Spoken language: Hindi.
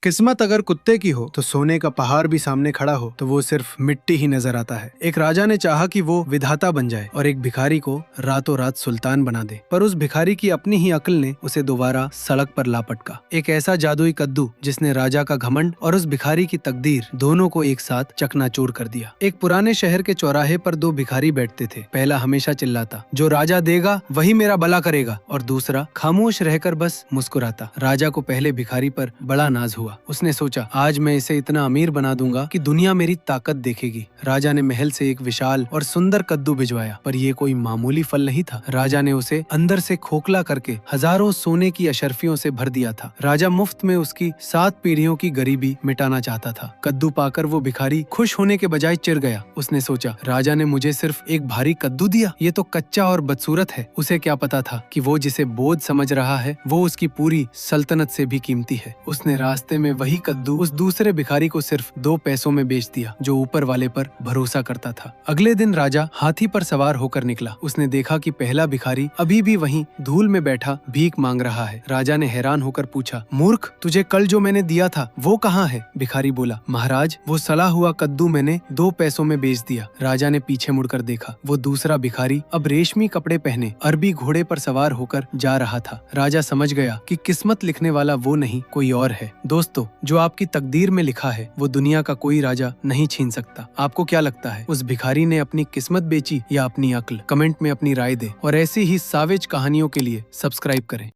किस्मत अगर कुत्ते की हो तो सोने का पहाड़ भी सामने खड़ा हो तो वो सिर्फ मिट्टी ही नजर आता है। एक राजा ने चाहा कि वो विधाता बन जाए और एक भिखारी को रातों रात सुल्तान बना दे, पर उस भिखारी की अपनी ही अक्ल ने उसे दोबारा सड़क पर ला पटका। एक ऐसा जादुई कद्दू जिसने राजा का घमंड और उस भिखारी की तकदीर दोनों को एक साथ चकनाचूर कर दिया। एक पुराने शहर के चौराहे पर दो भिखारी बैठते थे। पहला हमेशा चिल्लाता, जो राजा देगा वही मेरा भला करेगा, और दूसरा खामोश रहकर बस मुस्कुराता। राजा को पहले भिखारी पर बड़ा नाज हुआ। उसने सोचा, आज मैं इसे इतना अमीर बना दूंगा कि दुनिया मेरी ताकत देखेगी। राजा ने महल से एक विशाल और सुंदर कद्दू भिजवाया, पर ये कोई मामूली फल नहीं था। राजा ने उसे अंदर से खोखला करके हजारों सोने की अशर्फियों से भर दिया था। राजा मुफ्त में उसकी 7 पीढ़ियों की गरीबी मिटाना चाहता था। कद्दू पाकर वो भिखारी खुश होने के बजाय चिढ़ गया। उसने सोचा, राजा ने मुझे सिर्फ एक भारी कद्दू दिया, ये तो कच्चा और बदसूरत है। उसे क्या पता था कि वो जिसे बोझ समझ रहा है वो उसकी पूरी सल्तनत से भी कीमती है। उसने रास्ते में वही कद्दू उस दूसरे भिखारी को सिर्फ 2 पैसों में बेच दिया, जो ऊपर वाले पर भरोसा करता था। अगले दिन राजा हाथी पर सवार होकर निकला। उसने देखा कि पहला भिखारी अभी भी वहीं धूल में बैठा भीख मांग रहा है। राजा ने हैरान होकर पूछा, मूर्ख, तुझे कल जो मैंने दिया था वो कहाँ है? भिखारी बोला, महाराज, वो सड़ा हुआ कद्दू मैंने 2 पैसों में बेच दिया। राजा ने पीछे मुड़कर देखा। वो दूसरा भिखारी अब रेशमी कपड़े पहने अरबी घोड़े पर सवार होकर जा रहा था। राजा समझ गया कि किस्मत लिखने वाला वो नहीं, कोई और है। दोस्तों, जो आपकी तकदीर में लिखा है वो दुनिया का कोई राजा नहीं छीन सकता। आपको क्या लगता है, उस भिखारी ने अपनी किस्मत बेची या अपनी अक्ल? कमेंट में अपनी राय दे और ऐसी ही सावेज कहानियों के लिए सब्सक्राइब करें।